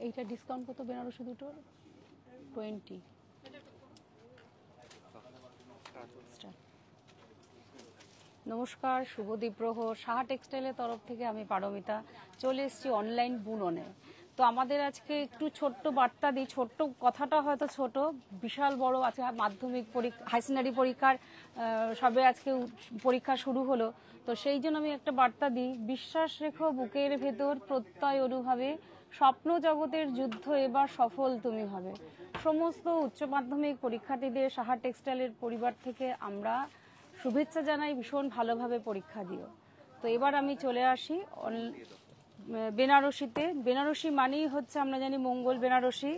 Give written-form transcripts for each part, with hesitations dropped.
এইটা ডিসকাউন্ট কত বেনারসি দুটোর? 20। নমস্কার, শুভ দ্বীপ্রহর। সাহা টেক্সটাইলের তরফ থেকে আমি পারমিতা চলে এসেছি অনলাইন বুননে। তো আমাদের আজকে একটু ছোট্ট বার্তা দিই। ছোট্ট কথাটা হয়তো ছোট, বিশাল বড় আছে। মাধ্যমিক পরীক্ষা, হাই সেকেন্ডারি পরীক্ষার সবে আজকে পরীক্ষা শুরু হলো। তো সেই জন্য আমি একটা বার্তা দিই, বিশ্বাস রেখো বুকের ভেতর, প্রত্যয় অনুভবে, স্বপ্ন জগতের যুদ্ধ এবার সফল তুমি হবে। সমস্ত উচ্চ মাধ্যমিক পরীক্ষার্থীদের সাহা টেক্সটাইলের পরিবার থেকে আমরা শুভেচ্ছা জানাই, ভীষণ ভালোভাবে পরীক্ষা দিও। তো এবার আমি চলে আসি বেনারসিতে। বেনারসি মানেই হচ্ছে আমরা জানি মঙ্গল বেনারসি।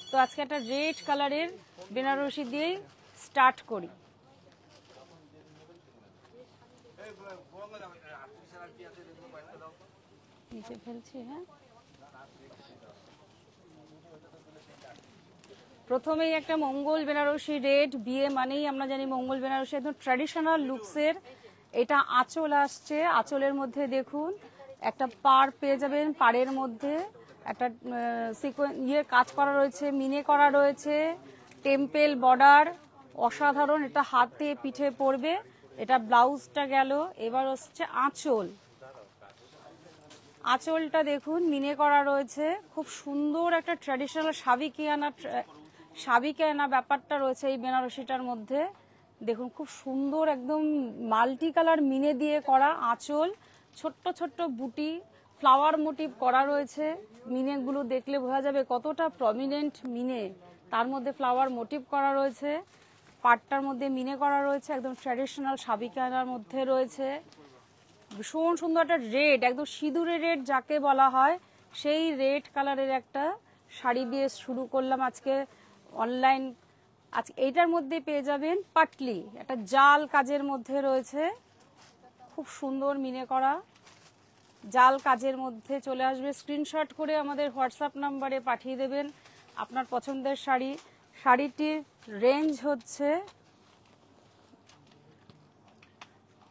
তো আজকে একটা রেড কালারের বেনারসি দিয়েই স্টার্ট করি। নিচে ফেলছি, হ্যাঁ। প্রথমেই একটা মঙ্গল বেনারসি রেড, বিয়ে মানেই আমরা জানি মঙ্গল বেনারসি, একদম ট্র্যাডিশনাল লুকসের। এটা আঁচল আসছে, আঁচলের মধ্যে দেখুন একটা পাড় পেয়ে যাবেন। পাড়ের মধ্যে একটা কাজ করা রয়েছে, মিনে করা রয়েছে, টেম্পেল বর্ডার, অসাধারণ। এটা হাতে পিঠে পড়বে। এটা ব্লাউজটা গেল। এবার হচ্ছে আঁচল। আঁচলটা দেখুন মিনে করা রয়েছে, খুব সুন্দর একটা ট্র্যাডিশনাল সাবিকানা ব্যাপারটা রয়েছে এই বেনারসিটার মধ্যে। দেখুন খুব সুন্দর একদম মাল্টি কালার মিনে দিয়ে করা আঁচল, ছোট্ট ছোট্ট বুটি, ফ্লাওয়ার মোটিভ করা রয়েছে। মিনেগুলো দেখলে বোঝা যাবে কতটা প্রমিনেন্ট মিনে, তার মধ্যে ফ্লাওয়ার মোটিভ করা রয়েছে। পাটটার মধ্যে মিনে করা রয়েছে, একদম ট্র্যাডিশনাল সাবিকানার মধ্যে রয়েছে। ভীষণ সুন্দর একটা রেড, একদম সিঁদুরে রেড যাকে বলা হয়, সেই রেড কালারের একটা শাড়ি দিয়ে শুরু করলাম আজকে অনলাইন। আজকে এইটার মধ্যে পেয়ে যাবেন পাটলি, একটা জাল কাজের মধ্যে রয়েছে, খুব সুন্দর মিনে করা জাল কাজের মধ্যে চলে আসবে। স্ক্রিনশট করে আমাদের হোয়াটসঅ্যাপ নাম্বারে পাঠিয়ে দেবেন আপনার পছন্দের শাড়ি। শাড়িটির রেঞ্জ হচ্ছে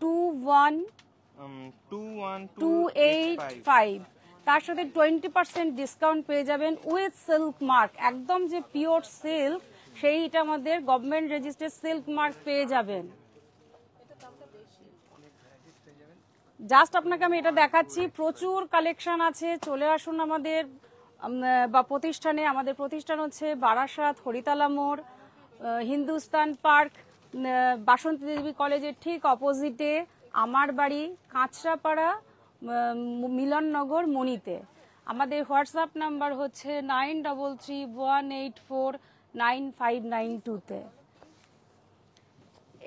21,285। তার সাথে 20% ডিসকাউন্ট পেয়ে যাবেন উইথ সিল্ক মার্ক। একদম যে পিওর সিল্ক, সেইটা আমাদের গভর্নমেন্ট রেজিস্টার্ড সিল্ক মার্ক পেয়ে যাবেন। জাস্ট আপনাকে আমি এটা দেখাচ্ছি, প্রচুর কালেকশন আছে। চলে আসুন আমাদের প্রতিষ্ঠানে। আমাদের প্রতিষ্ঠান হচ্ছে বারাসাত হরিতলা মোড়, হিন্দুস্তান পার্ক, বাসন্তী দেবী কলেজের ঠিক অপোজিটে আমার বাড়ি, কাঁচরাপাড়া, মিলননগর, মণিতে। আমাদের হোয়াটসঅ্যাপ নাম্বার হচ্ছে 9331849592-তে।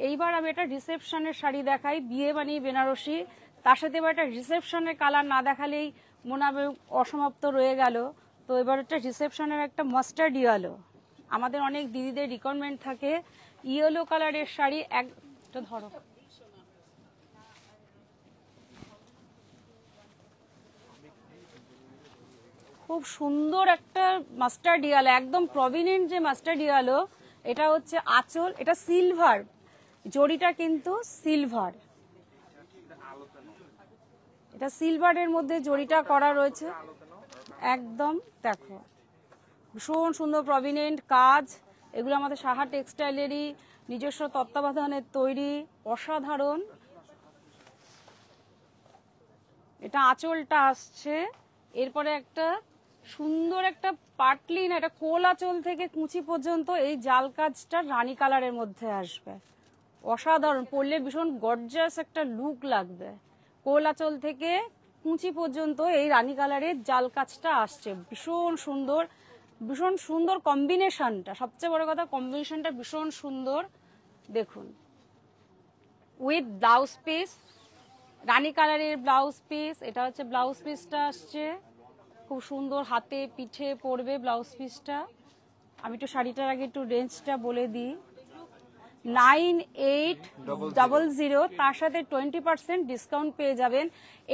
এইবার আমি একটা রিসেপশনের শাড়ি দেখাই, বিয়ে বানিয়ে বেনারসি। তার সাথে এবার একটা রিসেপশনের কালার না দেখালেই মনে হবে অসমাপ্ত রয়ে গেল। তো এবার একটা রিসেপশনের একটা মাস্টার্ড ইয়েলো, আমাদের অনেক দিদিদের রিকোয়ারমেন্ট থাকে ইয়েলো কালারের শাড়ি। একটা ধরো, খুব সুন্দর একটা মাস্টার্ড ইয়েলো, একদম প্রভিনেন্ট যে মাস্টার্ড ইয়েলো। এটা হচ্ছে আঁচল, এটা সিলভার, জড়িটা কিন্তু সিলভার, এটা সিলভারের মধ্যে জড়িটা করা রয়েছে। একদম দেখো ভীষণ সুন্দর প্রভিনেন্ট কাজ। এগুলো আমাদের সাহা টেক্সটাইলেরই নিজস্ব তত্ত্বাবধানের তৈরি, অসাধারণ। এটা আঁচলটা আসছে। এরপরে একটা সুন্দর একটা পাটলি না, এটা কোল আঁচল থেকে কুচি পর্যন্ত এই জাল কাজটা রানী কালারের মধ্যে আসবে। অসাধারণ, পরলে ভীষণ গর্জাস একটা লুক লাগবে। কোল আঁচল থেকে কুচি পর্যন্ত এই রানী কালারের জাল কাজটা আসছে, ভীষণ সুন্দর। ভীষণ সুন্দর কম্বিনেশনটা, সবচেয়ে বড় কথা কম্বিনেশনটা ভীষণ সুন্দর। দেখুন উইথ ব্লাউজ পিস, রানী কালারের ব্লাউজ পিস। এটা হচ্ছে ব্লাউজ পিসটা আসছে, খুব সুন্দর হাতে পিঠে পড়বে ব্লাউজ পিসটা। আমি একটু শাড়িটার আগে একটু রেঞ্জটা বলে দিই, 9800, তার সাথে 20% ডিসকাউন্ট পেয়ে যাবেন।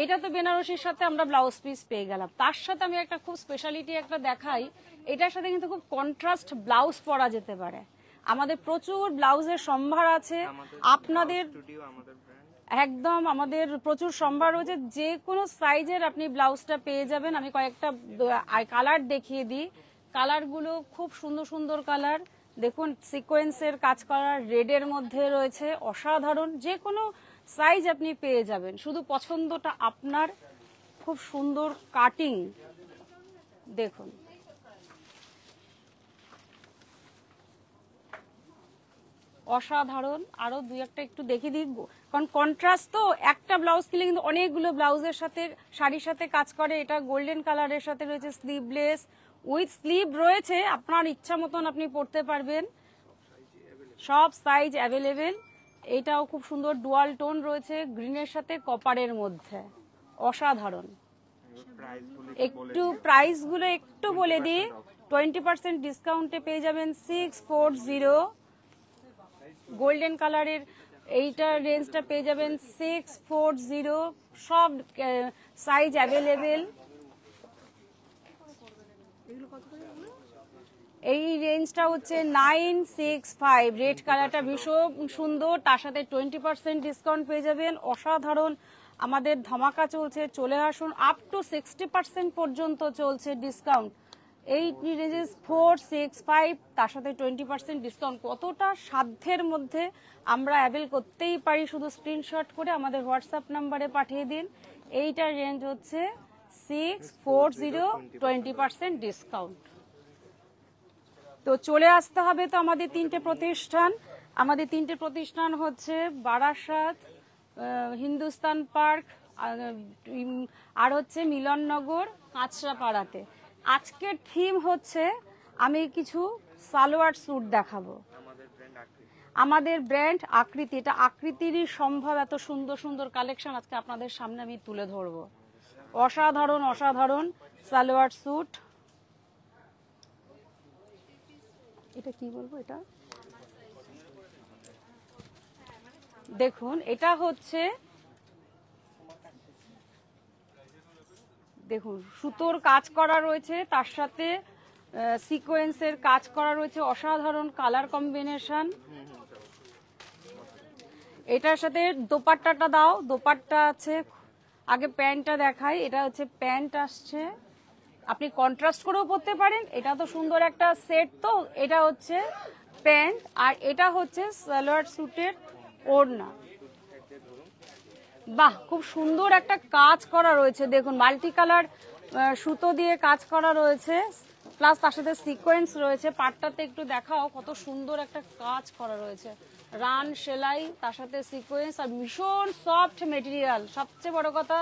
এটা তো বেনারসির সাথে আমরা ব্লাউজ পিস পেয়ে গেলাম, তার সাথে আমি একটা খুব স্পেশালিটি একটা দেখাই। এটার সাথে কিন্তু খুব কন্ট্রাস্ট ব্লাউজ পরা যেতে পারে। আমাদের প্রচুর ব্লাউজের সম্ভার আছে আপনাদের, একদম আমাদের প্রচুর সম্ভার রয়েছে। যে কোনো সাইজের আপনি ব্লাউজটা পেয়ে যাবেন। আমি কয়েকটা কালার দেখিয়ে দিই। কালারগুলো খুব সুন্দর সুন্দর কালার। দেখুন সিকোয়েন্সের কাজ করা রেডের মধ্যে রয়েছে, অসাধারণ। যে কোনো সাইজ আপনি পেয়ে যাবেন, শুধু পছন্দটা আপনার। খুব সুন্দর কাটিং দেখুন, অসাধারণ। আরো দুই একটা একটু দেখে দিই, কারণ কন্ট্রাস্ট তো, একটা ব্লাউজ কিনলে কিন্তু অনেকগুলো ব্লাউজের সাথে শাড়ির সাথে কাজ করে। এটা গোল্ডেন কালারের সাথে রয়েছে, স্লিভলেস উইথ স্লিভ রয়েছে, আপনার ইচ্ছা মতন আপনি পরতে পারবেন, সব সাইজ অ্যাভেলেবেল। এটাও খুব সুন্দর ডুয়াল টোন রয়েছে, গ্রিনের সাথে কপারের মধ্যে, অসাধারণ। একটু প্রাইস গুলো একটু বলে দিই, 20% ডিসকাউন্টে পেয়ে যাবেন 640। গোল্ডেন কালারের এইটা রেঞ্জটা পেয়ে যাবেন 640, সব সাইজ অ্যাভেলেবেল। এই রেঞ্জটা হচ্ছে 965। রেড কালারটা ভীষণ সুন্দর, তার সাথে 20% ডিসকাউন্ট পেয়ে যাবেন, অসাধারণ। আমাদের ধামাকা চলছে, চলে আসুন। আপ টু 60% পর্যন্ত চলছে ডিসকাউন্ট। এই রেঞ্জে 465, তার সাথে 20% ডিসকাউন্ট। কতটা সাধ্যের মধ্যে আমরা অ্যাভেল করতেই পারি, শুধু স্ক্রিনশট করে আমাদের হোয়াটসঅ্যাপ নাম্বারে পাঠিয়ে দিন। এইটার রেঞ্জ হচ্ছে 640, 20% ডিসকাউন্ট। তো চলে আসতে হবে তো আমাদের তিনটে প্রতিষ্ঠান। আমাদের তিনটে প্রতিষ্ঠান হচ্ছে বারাসাত, হিন্দুস্তান পার্ক, আর হচ্ছে মিলননগর কাঁচরাপাড়াতে। আজকের থিম হচ্ছে আমি কিছু সালোয়ার স্যুট দেখাবো। আমাদের ব্র্যান্ড আকৃতি, এটা আকৃতিরই সম্ভব, এত সুন্দর সুন্দর কালেকশন আজকে আপনাদের সামনে আমি তুলে ধরবো। অসাধারণ অসাধারণ সালোয়ার স্যুট। এটা কি বলবো, এটা দেখুন, এটা হচ্ছে দেখুন সুতোর কাজ করা রয়েছে, তার সাথে সিকোয়েন্সের কাজ করা রয়েছে, অসাধারণ কালার কম্বিনেশন। এটার সাথে দোপাট্টাটা দাও, দোপাট্টা আছে। আগে প্যান্টটা দেখাই, এটা হচ্ছে প্যান্ট আসছে, আপনি কন্ট্রাস্ট করেও পরতে পারেন। এটা তো সুন্দর একটা সেট, তো এটা হচ্ছে প্যান্ট, আর এটা হচ্ছে সালোয়ার স্যুটের ওড়না। বাহ, খুব সুন্দর একটা কাজ করা রয়েছে, দেখুন মাল্টি কালার সুতো দিয়ে কাজ করা রয়েছে, প্লাস তার সাথে সিকোয়েন্স রয়েছে। পাটটাতে একটু দেখাও, কত সুন্দর একটা কাজ করা রয়েছে, রান সেলাই, তার সাথে সিকোয়েন্স, আর ভীষণ সফট মেটেরিয়াল। সবচেয়ে বড় কথা,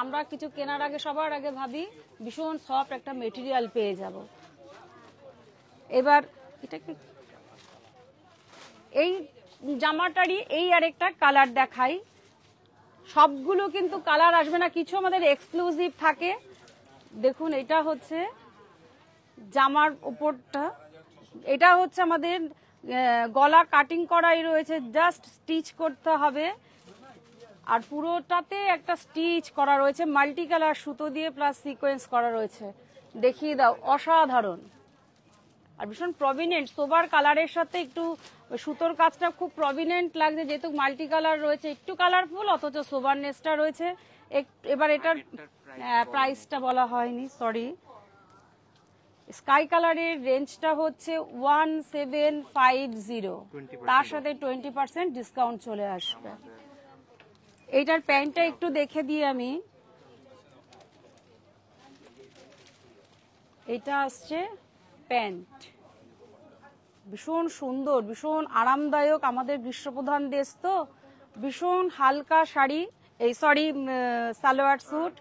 আমরা কিছু কেনার আগে সবার আগে ভাবি ভীষণ সফট একটা মেটেরিয়াল পেয়ে যাব। এবার এটাকে এই জামাটারই এই আরেকটা কালার দেখাই। সবগুলো কিন্তু কালার আসবে না, কিছু আমাদের এক্সক্লুসিভ থাকে। দেখুন, এটা হচ্ছে জামার উপরটা, এটা হচ্ছে আমাদের গলা কাটিং করাই রয়েছে, জাস্ট স্টিচ করতে হবে। আর পুরোটাতে একটা স্টিচ করা রয়েছে, মাল্টি কালার সুতো দিয়ে প্লাস সিকোয়েন্স করা রয়েছে। দেখিয়ে দাও, অসাধারণ। আর ভীষণ প্রভিনেন্ট, সোবার কালারের সাথে একটু সুতোর কাজটা খুব প্রভিনেন্ট লাগছে, যেহেতু মাল্টি কালার রয়েছে, একটু কালারফুল অথচ সোবারনেসটা রয়েছে। এবার এটার প্রাইসটা বলা হয়নি, সরি। স্কাই কালারের রেঞ্জটা হচ্ছে 1750, তার সাথে 20% ডিসকাউন্ট চলে আসবে। এইটার প্যান্টটা একটু দেখে দিই আমি। এটা আসছে প্যান্ট, ভীষণ সুন্দর, ভীষণ আরামদায়ক। আমাদের গ্রীষ্মপ্রধান দেশ তো, ভীষণ হালকা শাড়ি, এই সরি সালোয়ার স্যুট।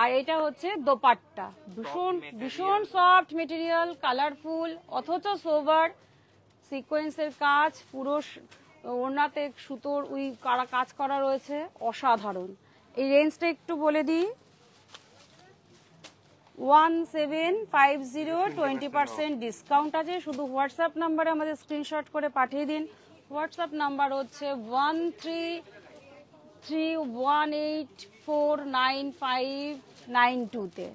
আর এটা হচ্ছে দোপাট্টা, ভীষণ ভীষণ সফট মেটেরিয়াল, কালারফুল অথচ সোবার, সিকোয়েন্সের কাজ, পুরো ওড়নাতে সুতোর ওই কাজ করা রয়েছে, অসাধারণ। এই রেঞ্জটা একটু বলে দিই, 1750, 20% ডিসকাউন্ট আছে। শুধু হোয়াটসঅ্যাপ নাম্বারে আমাদের স্ক্রিনশট করে পাঠিয়ে দিন। হোয়াটসঅ্যাপ নাম্বার হচ্ছে 1331849592-তে।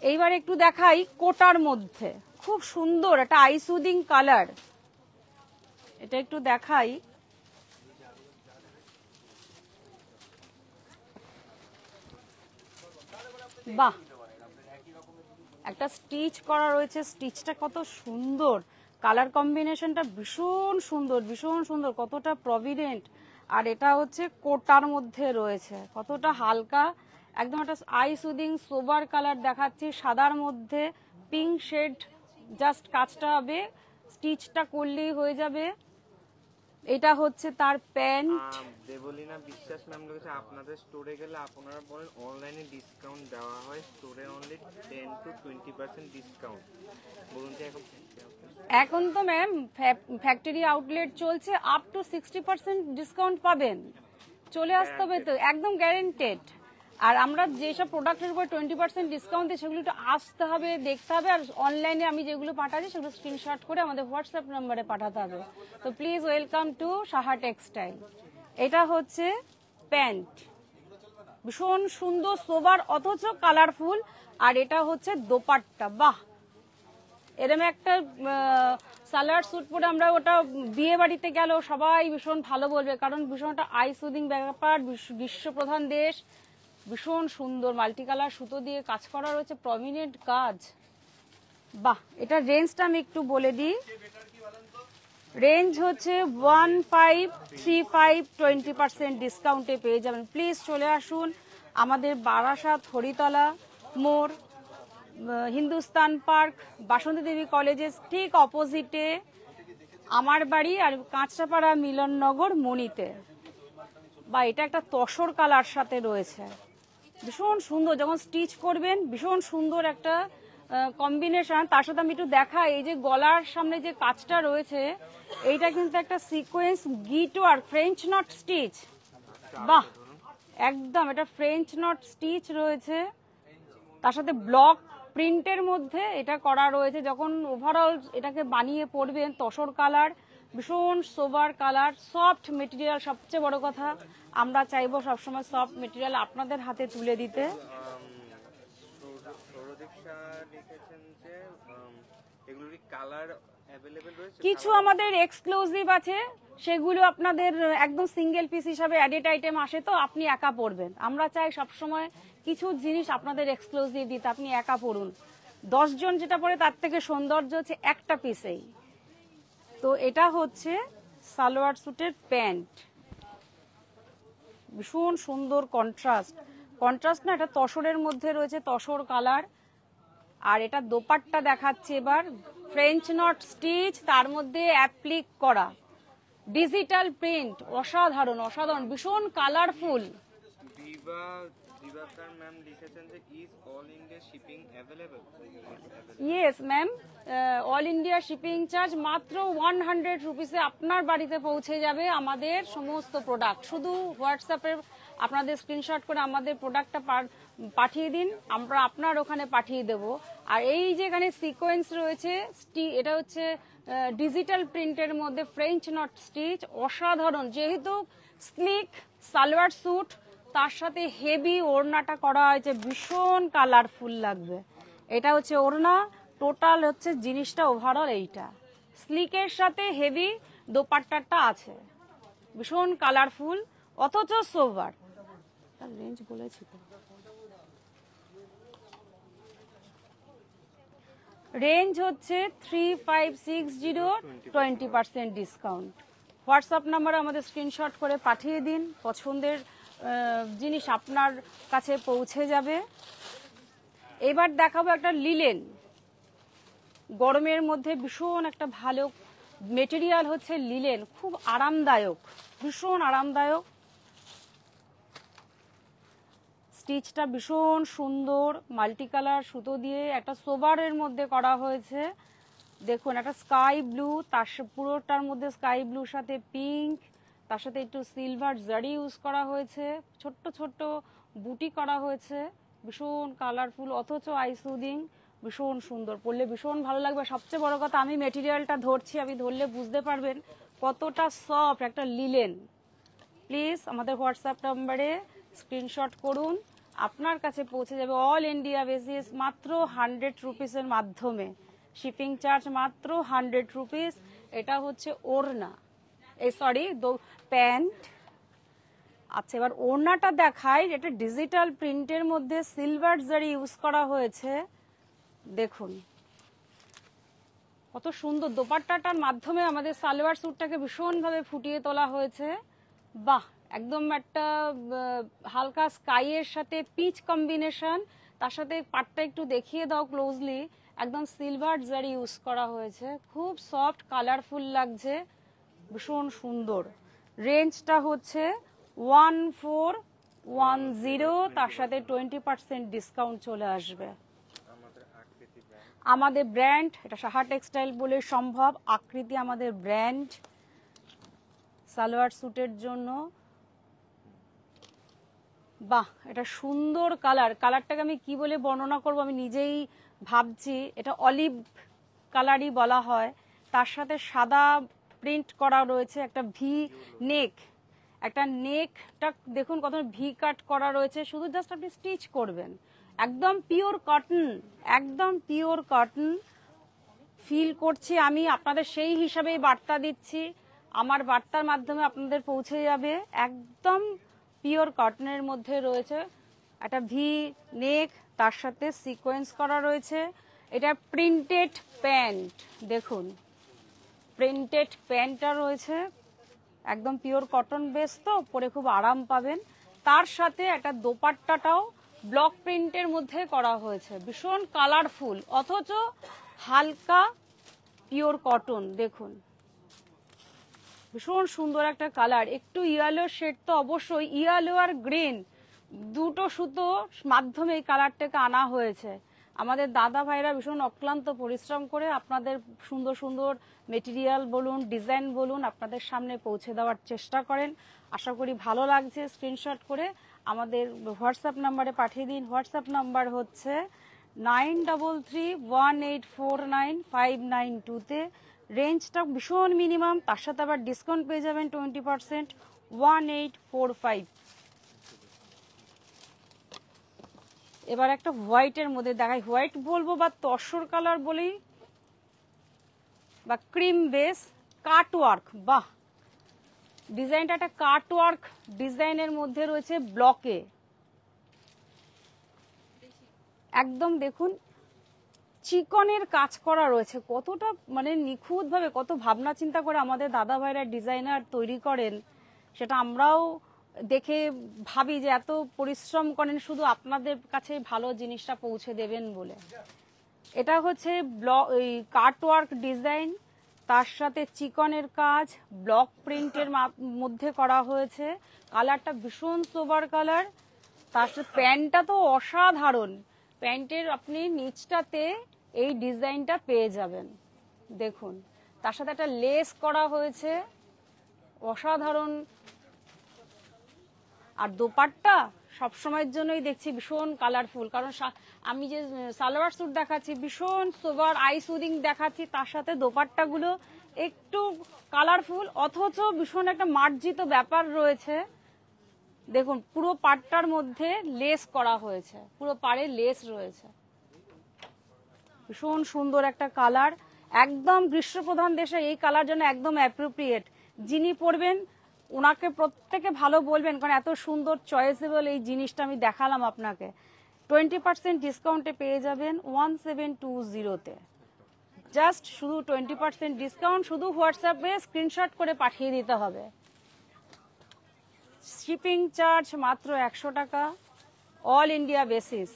এইবার একটু দেখাই কোটার মধ্যে, খুব সুন্দর একটা আইসুদিং কালার, এটা একটু দেখাই। বাহ, একটা স্টিচ করা রয়েছে, স্টিচটা কত সুন্দর, কালার কম্বিনেশনটা ভীষণ সুন্দর, ভীষণ সুন্দর, কতটা প্রভিডেন্ট। আর এটা হচ্ছে কোটার মধ্যে রয়েছে, কতটা হালকা, একদম একটা আই সুদিং সোবার কালার দেখাচ্ছি, সাদার মধ্যে পিঙ্ক শেড। জাস্ট কাজটা হবে, স্টিচটা করলেই হয়ে যাবে। এটা হচ্ছে তার প্যান্ট। দেবলীনা বিশ্বাস ম্যাম লিখেছে আপনাদের স্টোরে গেলে আপনারা বলেন অনলাইনে ডিসকাউন্ট দেওয়া হয়, স্টোরে অনলি 10 to 20% ডিসকাউন্ট, বলুন তো এখন তো ম্যাম ফ্যাক্টরি আউটলেট চলছে, আপ টু 60% ডিসকাউন্ট পাবেন। চলে আসতে হবে তো, একদম গ্যারেন্টেড। আর আমরা যেসব প্রোডাক্টের উপর 20% ডিসকাউন্ট দিই সেগুলো একটু আসতে হবে, দেখতে হবে। আর অনলাইনে আমি যেগুলো পাঠাচ্ছি সেগুলো স্ক্রিনশট করে আমাদের হোয়াটসঅ্যাপ নম্বরে পাঠাতে হবে। তো please welcome to Saha textile. এটা হচ্ছে প্যান্ট, ভীষণ সুন্দর সোবার অথচ কালারফুল। আর এটা হচ্ছে দোপাট্টা। বাহ, এরকম একটা সালোয়ার স্যুট পরে আমরা ওটা বিয়ে বাড়িতে গেল সবাই ভীষণ ভালো বলবে, কারণ ভীষণ একটা আই সুদিং ব্যাপার, বিশ্ব প্রধান দেশ, ভীষণ সুন্দর মাল্টি কালার সুতো দিয়ে কাজ করা রয়েছে, প্রমিনেন্ট কাজ। বাহ, এটা রেঞ্জটা আমি একটু বলে দিই। রেঞ্জ হচ্ছে 1535, 20% ডিসকাউন্টে পেয়ে যাবেন। প্লিজ চলে আসুন আমাদের বারাসাত হরিতলা মোড়, হিন্দুস্তান পার্ক, বাসন্তী দেবী কলেজের ঠিক অপোজিটে আমার বাড়ি, আর কাঁচরাপাড়া মিলননগর মণিতে। বা এটা একটা তসর কালার সাথে রয়েছে, ভীষণ সুন্দর, যখন স্টিচ করবেন ভীষণ সুন্দর একটা কম্বিনেশন। তার সাথে আমি একটু দেখা, এই যে গলার সামনে যে কাজটা রয়েছে এইটা কিন্তু একটা সিকোয়েন্স গিটো আর ফ্রেঞ্চ নট স্টিচ। বাহ, একদম এটা ফ্রেঞ্চ নট স্টিচ রয়েছে, তার সাথে ব্লক প্রিন্টের মধ্যে এটা করা রয়েছে। যখন ওভারঅল এটাকে বানিয়ে পরবেন, তসর কালার, ভীষণ সোবার কালার, সফট মেটেরিয়াল। সবচেয়ে বড় কথা, আমরা চাইবো সবসময় সফট মেটেরিয়াল আপনাদের হাতে তুলে দিতে। কিছু আমাদের এক্সক্লুসিভ আছে, সেগুলো আপনাদের একদম সিঙ্গেল পিস হিসাবে অ্যাডেড আইটেম আসে, তো আপনি একা পরবেন। আমরা চাই সবসময় কিছু জিনিস আপনাদের এক্সক্লুসিভ দিতে, আপনি একা পরুন। 10 জন যেটা পরে তার থেকে সৌন্দর্য হচ্ছে একটা পিসেই। তো এটা হচ্ছে সালোয়ার স্যুটের প্যান্ট, ভীষণ সুন্দর কন্ট্রাস্ট, কন্ট্রাস্ট না, এটা তসরের মধ্যে রয়েছে, তসর কালার। আর এটা দোপাট্টা দেখাচ্ছে এবার, ফ্রেঞ্চ নট স্টিচ, তার মধ্যে অ্যাপ্লিক করা ডিজিটাল প্রিন্ট, অসাধারণ অসাধারণ, ভীষণ colourful. Yes ma'am, all India shipping charge মাত্র 100 রুপিসে আপনার বাড়িতে পৌঁছে যাবে আমাদের সমস্ত প্রোডাক্ট। শুধু হোয়াটসঅ্যাপে আপনাদের স্ক্রিনশট করে আমাদের প্রোডাক্টটা পাঠিয়ে দিন, আমরা আপনার ওখানে পাঠিয়ে দেব। আর এই যে এখানে সিকোয়েন্স রয়েছে, এটা হচ্ছে ডিজিটাল প্রিন্টের মধ্যে ফ্রেঞ্চ নট স্টিচ, অসাধারণ। যেহেতু স্লিক সালোয়ার স্যুট, তার সাথে হেভি ওড়নাটা করা হয়েছে, ভীষণ কালারফুল লাগবে। এটা হচ্ছে ওড়না, টোটাল হচ্ছে জিনিসটা ওভারঅল এইটা। স্লিকের সাথে হেভি দোপাট্টাটা আছে, ভীষণ কালারফুল অথচ সোভার। রেঞ্জ বলেছি তো, রেঞ্জ হচ্ছে 3560, 20% ডিসকাউন্ট। হোয়াটসঅ্যাপ নাম্বারে আমাদের স্ক্রিনশট করে পাঠিয়ে দিন, পছন্দের জিনিস আপনার কাছে পৌঁছে যাবে। এবার দেখাবো একটা লিলেন, গরমের মধ্যে ভীষণ একটা ভালো মেটেরিয়াল হচ্ছে লিলেন, খুব আরামদায়ক, ভীষণ আরামদায়ক। স্টিচটা ভীষণ সুন্দর, মাল্টি কালার সুতো দিয়ে একটা সোবারের মধ্যে করা হয়েছে। দেখুন একটা স্কাই ব্লু, তার পুরোটার মধ্যে স্কাই ব্লুর সাথে পিঙ্ক, তার সাথে একটু সিলভার জারি ইউজ করা হয়েছে, ছোট্ট ছোট্ট বুটি করা হয়েছে, ভীষণ কালারফুল অথচ আই সুদিং, ভীষণ সুন্দর, পরলে ভীষণ ভালো লাগবে। সবচেয়ে বড় কথা, আমি মেটেরিয়ালটা ধরছি, আমি ধরলে বুঝতে পারবেন কতটা সফট একটা লিলেন। প্লিজ আমাদের হোয়াটসঅ্যাপ নাম্বারে স্ক্রিনশট করুন, আপনার কাছে পৌঁছে যাবে অল ইন্ডিয়া বেসিস মাত্র 100 রুপিসের মাধ্যমে, শিপিং চার্জ মাত্র 100 রুপিস। এটা হচ্ছে ওড়না, এই সরি প্যান্ট। আচ্ছা, এবার ওড়নাটা দেখাই। এটা ডিজিটাল প্রিন্টের মধ্যে সিলভার জারি ইউজ করা হয়েছে, দেখুন কত সুন্দর। দোপাট্টাটার মাধ্যমে আমাদের সালোয়ার স্যুটটাকে ভীষণভাবে ফুটিয়ে তোলা হয়েছে। বাহ, একদম একটা হালকা স্কাইয়ের সাথে পিচ কম্বিনেশন, তার সাথে পাটটা একটু দেখিয়ে দাও ক্লোজলি। একদম সিলভার জারি ইউজ করা হয়েছে, খুব সফট কালারফুল লাগছে, ভীষণ সুন্দর। রেঞ্জটা হচ্ছে 1410, তার সাথে 20% ডিসকাউন্ট চলে আসবে। আমাদের ব্র্যান্ড, এটা সাহা টেক্সটাইল বলে সম্ভব, আকৃতি আমাদের ব্র্যান্ড সালোয়ার স্যুটের জন্য। বাহ, এটা সুন্দর কালার। কালারটাকে আমি কি বলে বর্ণনা করব আমি নিজেই ভাবছি। এটা অলিভ কালারই বলা হয়, তার সাথে সাদা প্রিন্ট করা রয়েছে, একটা ভি নেক, একটা নেকটা দেখুন কত ভি কাট করা রয়েছে, শুধু জাস্ট আপনি স্টিচ করবেন। একদম পিওর কটন, একদম পিওর কটন ফিল করছি আমি, আপনাদের সেই হিসাবেই বার্তা দিচ্ছি। আমার বার্তার মাধ্যমে আপনাদের পৌঁছে যাবে। একদম পিওর কটনের মধ্যে রয়েছে, একটা ভি নেক, তার সাথে সিকোয়েন্স করা রয়েছে। এটা প্রিন্টেড প্যান্ট, দেখুন প্রিন্টেড প্যান্টটা রয়েছে, একদম পিওর কটন বেস, তো পরে খুব আরাম পাবেন। তার সাথে একটা দোপাট্টাটাও ব্লক প্রিন্টের মধ্যে করা হয়েছে, ভীষণ কালারফুল অথচ হালকা পিওর কটন। দেখুন ভীষণ সুন্দর একটা কালার, একটু ইয়েলো শেড, তো অবশ্যই ইয়েলো আর গ্রিন দুটো সুতো মাধ্যমে এই কালারটাকে আনা হয়েছে। আমাদের দাদা ভাইরা ভীষণ অক্লান্ত পরিশ্রম করে আপনাদের সুন্দর সুন্দর মেটেরিয়াল বলুন, ডিজাইন বলুন, আপনাদের সামনে পৌঁছে দেওয়ার চেষ্টা করেন। আশা করি ভালো লাগছে। স্ক্রিনশট করে আমাদের হোয়াটসঅ্যাপ নাম্বারে পাঠিয়ে দিন। হোয়াটসঅ্যাপ নাম্বার হচ্ছে 9333184959 রেঞ্জটা ভীষণ মিনিমাম, তার সাথে আবার ডিসকাউন্ট পেয়ে যাবেন 20%, 1845। এবার একটা হোয়াইটের মধ্যে দেখাই, হোয়াইট বলবো বা তসর কালার বলি, বা ক্রিম বেস কাটওয়ার্ক। বাহ, ডিজাইনটা একটা কাটওয়ার্ক ডিজাইনের মধ্যে রয়েছে, ব্লকে একদম দেখুন চিকনের কাজ করা রয়েছে, কতটা মানে নিখুঁত ভাবে, কত ভাবনা চিন্তা করে আমাদের দাদা ভাইরা ডিজাইনার তৈরি করেন, সেটা আমরাও দেখে ভাবি যে এত পরিশ্রম করেন শুধু আপনাদের কাছে ভালো জিনিসটা পৌঁছে দেবেন বলে। এটা হচ্ছে কাটওয়ার্ক ডিজাইন, তার সাথে চিকনের কাজ ব্লক প্রিন্টের মধ্যে করা হয়েছে। কালারটা ভীষণ সোবার কালার, তার সাথে প্যান্টটা তো অসাধারণ। প্যান্টের আপনি নিচটাতে এই ডিজাইনটা পেয়ে যাবেন, দেখুন তার সাথে একটা লেস করা হয়েছে, অসাধারণ। আর দোপাট্টা সবসময়ের জন্যই দেখছি ভীষণ কালারফুল, কারণ আমি যে সালোয়ার স্যুট দেখাচ্ছি ভীষণ সোবার আই সুদিং দেখাচ্ছি, তার সাথে দোপাট্টাগুলো একটু কালারফুল অথচ ভীষণ একটা মার্জিত ব্যাপার রয়েছে। দেখুন পুরো পাটটার মধ্যে লেস করা হয়েছে, পুরো পাড়ে লেস রয়েছে, ভীষণ সুন্দর একটা কালার। একদম গ্রীষ্মপ্রধান দেশে এই কালার জন্য একদম অ্যাপ্রোপ্রিয়েট। যিনি পরবেন ওনাকে প্রত্যেকে ভালো বলবেন, কারণ এত সুন্দর চয়েসেবল এই জিনিসটা আমি দেখালাম আপনাকে। 20% ডিসকাউন্টে পেয়ে যাবেন 1720-তে, জাস্ট শুধু 20% ডিসকাউন্ট। শুধু হোয়াটসঅ্যাপে স্ক্রিনশট করে পাঠিয়ে দিতে হবে, শিপিং চার্জ মাত্র 100 টাকা, অল ইন্ডিয়া বেসিস।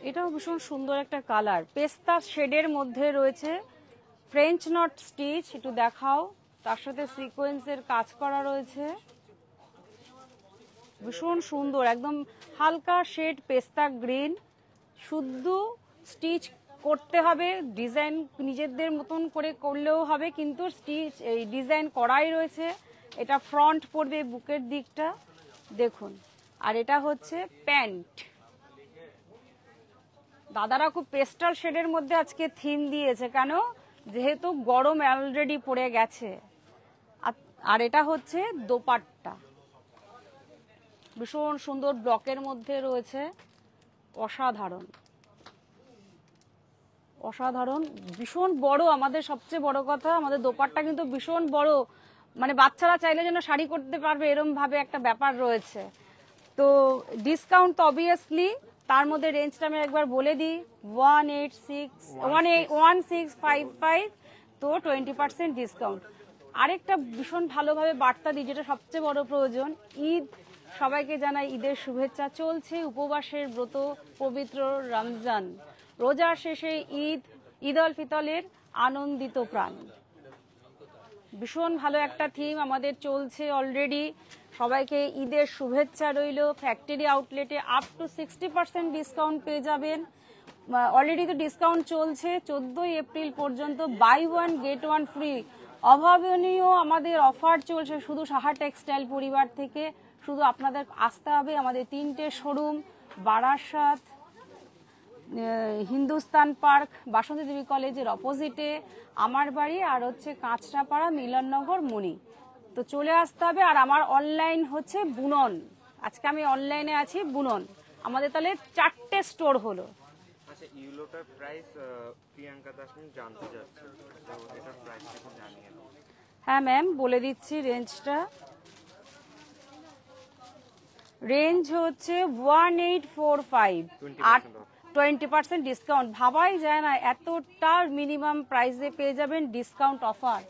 এটাও ভীষণ সুন্দর একটা কালার, পেস্তা শেডের মধ্যে রয়েছে, ফ্রেঞ্চ নট স্টিচ, একটু দেখাও, তার সাথে সিকোয়েন্সের কাজ করা রয়েছে, ভীষণ সুন্দর, একদম হালকা শেড পেস্তা গ্রিন। শুদ্ধ স্টিচ করতে হবে, ডিজাইন নিজেদের মতন করে করলেও হবে, কিন্তু স্টিচ এই ডিজাইন করাই রয়েছে। এটা ফ্রন্ট পড়বে বুকের দিকটা, দেখুন। আর এটা হচ্ছে প্যান্ট। দাদারা খুব পেস্টাল শেডের মধ্যে আজকে থিম দিয়েছে, কেন? যেহেতু গরম অলরেডি পড়ে গেছে। আর এটা হচ্ছে দোপাট্টা, ভীষণ সুন্দর ব্লকের মধ্যে রয়েছে, অসাধারণ। অসাধারণ, ভীষণ বড়। আমাদের সবচেয়ে বড় কথা, আমাদের দোপাট্টা কিন্তু ভীষণ বড়, মানে বাচ্চারা চাইলে যেন শাড়ি করতে পারবে এরম ভাবে একটা ব্যাপার রয়েছে। তো ডিসকাউন্ট তো অবভিয়াসলি, তার মধ্যে রেঞ্জটা আমি একবার বলে দিই, 1655, তো 20% ডিসকাউন্ট। আরেকটা ভীষণ ভালোভাবে বার্তা দিই, যেটা সবচেয়ে বড় প্রয়োজন, ঈদ, সবাইকে জানাই ঈদের শুভেচ্ছা। চলছে উপবাসের ব্রত, পবিত্র রমজান, রোজার শেষে ঈদ, ঈদ উল ফিতরের আনন্দিত প্রাণ। ভীষণ ভালো একটা থিম আমাদের চলছে অলরেডি। সবাইকে ঈদের শুভেচ্ছা রইল। ফ্যাক্টরি আউটলেটে আপ টু 60% ডিসকাউন্ট পেয়ে যাবেন। অলরেডি তো ডিসকাউন্ট চলছে 14 এপ্রিল পর্যন্ত, buy one get one free. অভাবনীয় আমাদের অফার চলছে শুধু সাহা টেক্সটাইল পরিবার থেকে। শুধু আপনাদের আসতে হবে আমাদের 3টে শোরুম, বারাসাত, হিন্দুস্তান পার্ক, বাসন্তী দেবী কলেজের অপোজিটে আমার বাড়ি, আর হচ্ছে কাঁচরাপাড়া, মিলননগর, মণি। তো চলে আসতে হবে। আর আমার অনলাইন হচ্ছে বুনন, আজকে আমি অনলাইনে আছি বুনন। আমাদের তাহলে 4টে স্টোর হলো। আচ্ছা, ইউলোটার প্রাইস প্রিয়াঙ্কা দাস জানতে চাচ্ছে, তো এটার প্রাইসটা একটু জানিয়ে দাও। হ্যাঁ ম্যাম, বলে দিচ্ছি রেঞ্জটা। রেঞ্জ হচ্ছে 1845, আর 20% ডিসকাউন্ট। ভাবাই যায় না এতটা মিনিমাম প্রাইসে পেয়ে যাবেন ডিসকাউন্ট অফার।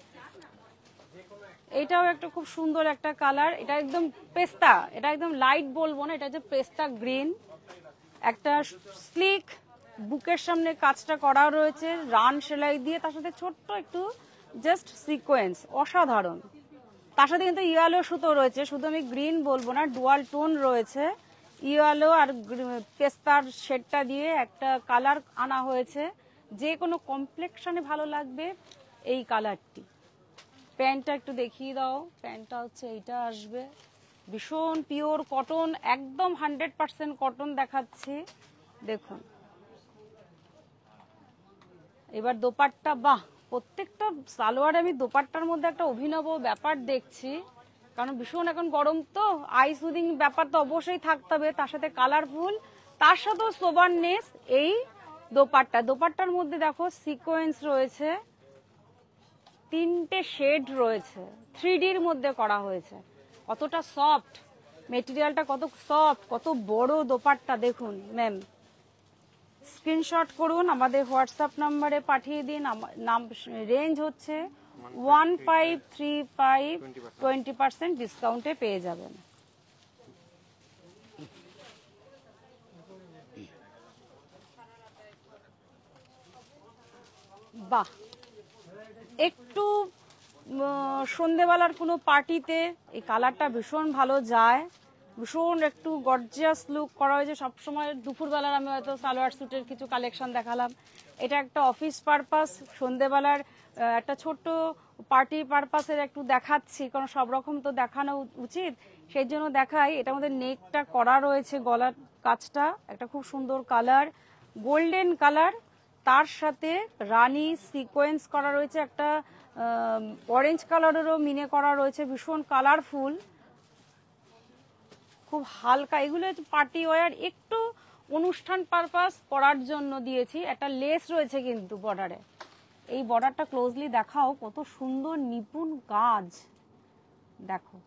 এটাও একটা খুব সুন্দর একটা কালার, এটা একদম পেস্তা, এটা একদম লাইট বলবো না, এটা হচ্ছে পেস্তা গ্রিন। একটা স্লিক বুকের সামনে কাজটা করা রয়েছে রান সেলাই দিয়ে, তার সাথে ছোট্ট একটু জাস্ট সিকোয়েন্স, অসাধারণ। তার সাথে কিন্তু ইয়েলো সুতো রয়েছে, শুধু আমি গ্রিন বলবো না, ডুয়াল টোন রয়েছে। ইয়েলো আর পেস্তার শেডটা দিয়ে একটা কালার আনা হয়েছে, যে কোনো কমপ্লেক্সনে ভালো লাগবে এই কালারটি। প্যান্টটা একটু দেখিয়ে দাও। প্যান্টটা হচ্ছে এইটা আসবে, ভীষণ পিওর কটন, একদম 100% কটন দেখাচ্ছি, দেখুন। এবার দোপাট্টা, বাহ, প্রত্যেকটা সালোয়ারে আমি দোপাট্টার মধ্যে একটা অভিনব ব্যাপার দেখছি, কারণ ভীষণ এখন গরম তো, আই সুদিং ব্যাপার তো অবশ্যই থাকতে হবে, তার সাথে কালারফুল, তার সাথেও সোবারনেস। এই দোপাট্টার মধ্যে দেখো সিকোয়েন্স রয়েছে, 3টে শেড রয়েছে, 3Dর মধ্যে করা হয়েছে। কতটা সফট মেটেরিয়ালটা, কত সফট, কত বড় দোপাট্টা দেখুন ম্যাম। স্ক্রিনশট করুন, আমাদের হোয়াটসঅ্যাপ নাম্বারে পাঠিয়ে দিন। নাম রেঞ্জ হচ্ছে 1535, 20% ডিসকাউন্টে পেয়ে যাবেন। বাহ, একটু সন্ধেবেলার কোনো পার্টিতে এই কালারটা ভীষণ ভালো যায়, ভীষণ একটু গর্জিয়াস লুক করা হয়েছে। সবসময় দুপুরবেলার আমি হয়তো সালোয়ার স্যুটের কিছু কালেকশন দেখালাম, এটা একটা অফিস পারপাস, সন্ধেবেলার একটা ছোট্ট পার্টি পারপাসের একটু দেখাচ্ছি, কারণ সব রকম তো দেখানো উচিত, সেই জন্য দেখাই। এটার মধ্যে নেকটা করা রয়েছে, গলার কাজটা একটা খুব সুন্দর কালার, গোল্ডেন কালার, তার সাথে রানী সিকোয়েন্স করা রয়েছে, একটা অরেঞ্জ কালারেরও মিনে করা রয়েছে, ভীষণ কালারফুল, খুব হালকা। এগুলো পার্টি ওয়্যার, একটু অনুষ্ঠান পারপাস পরার জন্য দিয়েছি। একটা লেস রয়েছে কিন্তু বর্ডারে, এই বর্ডারটা ক্লোজলি দেখাও, কত সুন্দর নিপুণ কাজ দেখো।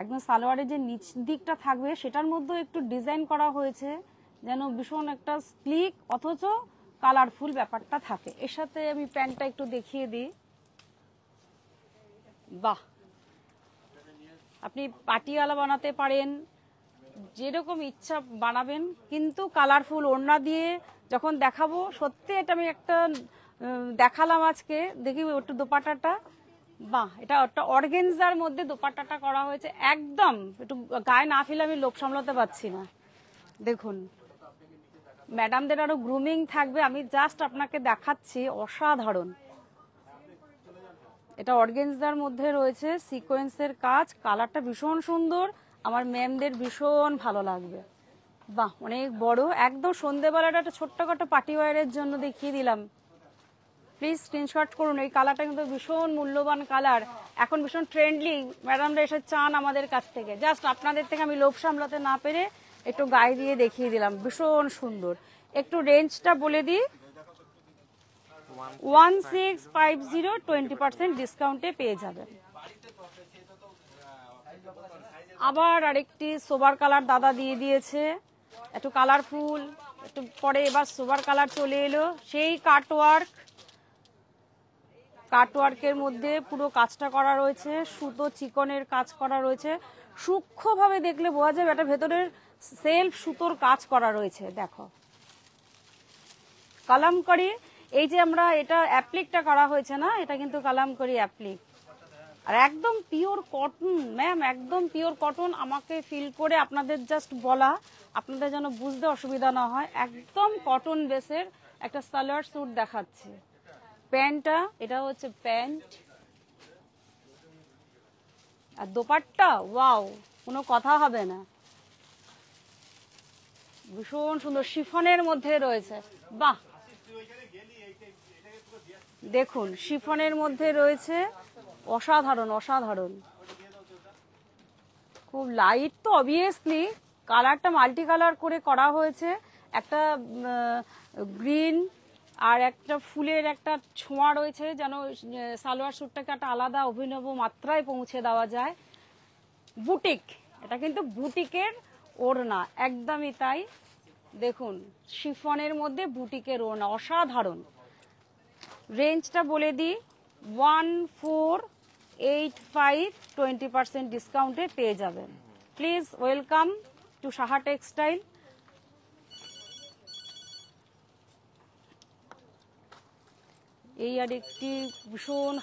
একদম সালোয়ারের যে নিচ দিকটা থাকবে সেটার মধ্যেও একটু ডিজাইন করা হয়েছে, যেন ভীষণ একটা স্লিক অথচ কালারফুল ব্যাপারটা থাকে। এর সাথে আমি প্যান্টটা একটু দেখিয়ে দিই। বাহ, আপনি পাটিয়ালা বানাতে পারেন, যেরকম ইচ্ছা বানাবেন, কিন্তু কালারফুল ওড়না দিয়ে যখন দেখাবো, সত্যি এটা আমি একটা দেখালাম আজকে, দেখি একটু দোপাট্টাটা, বাহ, এটা একটা অর্গেনজার মধ্যে দোপাট্টাটা করা হয়েছে, একদম একটু গায়ে না ফেলে আমি লোভ সামলাতে পারছি না। দেখুন, ম্যাডামদের আরো গ্রুমিং থাকবে, আমি জাস্ট আপনাকে দেখাচ্ছি, অসাধারণ। এটা অর্গেনজার মধ্যে রয়েছে, সিকোয়েন্সের কাজ, কালারটা ভীষণ সুন্দর, আমার ম্যামদের ভীষণ ভালো লাগবে। বাহ, অনেক বড়, একদম সন্ধ্যেবেলাটা একটা ছোট্টখাটো পার্টি ওয়্যারের জন্য দেখিয়ে দিলাম। প্লিজ স্ক্রিনশট করুন, এই কালারটা কিন্তু ভীষণ মূল্যবান কালার, এখন ভীষণ ট্রেন্ডলি, ম্যাডামরা এসে চান আমাদের কাছ থেকে। জাস্ট আপনাদের থেকে আমি লোভ সামলাতে না পেরে একটু গায়ে দিয়ে দেখিয়ে দিলাম, ভীষণ সুন্দর। একটু রেঞ্জটা বলে দিই, 1650 20% ডিসকাউন্টে পেয়ে যাবেন। আবার আরেকটি সোবার কালার দাদা দিয়ে দিয়েছে, একটু কালারফুল, একটু পরে এবার সোবার কালার চলে এলো। সেই কাটওয়ার্কের মধ্যে পুরো কাজটা করা রয়েছে, সুতো চিকনের কাজ করা রয়েছে, সূক্ষ্মভাবে দেখলে বোঝা যাবে এটা ভেতরের সেলফ সুতোর কাজ করা রয়েছে। দেখো কালামকারী, এই যে আমরা এটা অ্যাপ্লিকটা করা হয়েছে না, এটা কিন্তু কালামকারী অ্যাপ্লিক, আর একদম পিওর কটন ম্যাম, একদম পিওর কটন। আমাকে ফিল করে আপনাদের জাস্ট বলা, আপনাদের যেন বুঝতে অসুবিধা না হয়, একদম কটন বেসের একটা সালোয়ার স্যুট দেখাচ্ছে। প্যান্টটা, এটা হচ্ছে প্যান্ট, আর দোপাট্টা ওয়াও, কোনো কথা হবে না, ভীষণ সুন্দর শিফনের মধ্যে রয়েছে। বাহ, দেখুন শিফনের মধ্যে রয়েছে, অসাধারণ অসাধারণ, খুব লাইট তো অবভিয়াসলি, কালারটা মাল্টি কালার করে করা হয়েছে, একটা গ্রিন আর একটা ফুলের একটা ছোঁয়া রয়েছে, যেন সালোয়ার স্যুটটাকে একটা আলাদা অভিনব মাত্রায় পৌঁছে দেওয়া যায়। বুটিক, এটা কিন্তু বুটিকের ওড়না, একদমই তাই। দেখুন শিফনের মধ্যে বুটিকের ওড়না, অসাধারণ। রেঞ্জটা বলে দিই, 1485 20% ডিসকাউন্টে পেয়ে যাবেন। Please welcome to Saha textile. এই আর একটি ভীষণ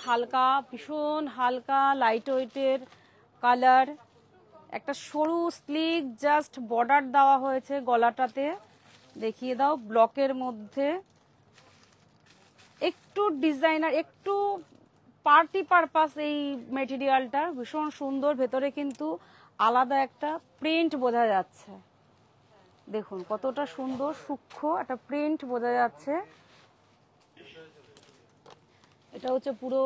হালকা লাইট ওয়েটের কালার, একটা সরু স্লিক জাস্ট বর্ডার দেওয়া হয়েছে গলাটাতে, দেখিয়ে দাও, ব্লকের মধ্যে একটু ডিজাইনার, একটু পার্টি পারপাস এই মেটেরিয়ালটা, ভীষণ সুন্দর। ভেতরে কিন্তু আলাদা একটা প্রিন্ট বোঝা যাচ্ছে, দেখুন কতটা সুন্দর সূক্ষ্ম একটা প্রিন্ট বোঝা যাচ্ছে। এটা হচ্ছে পুরো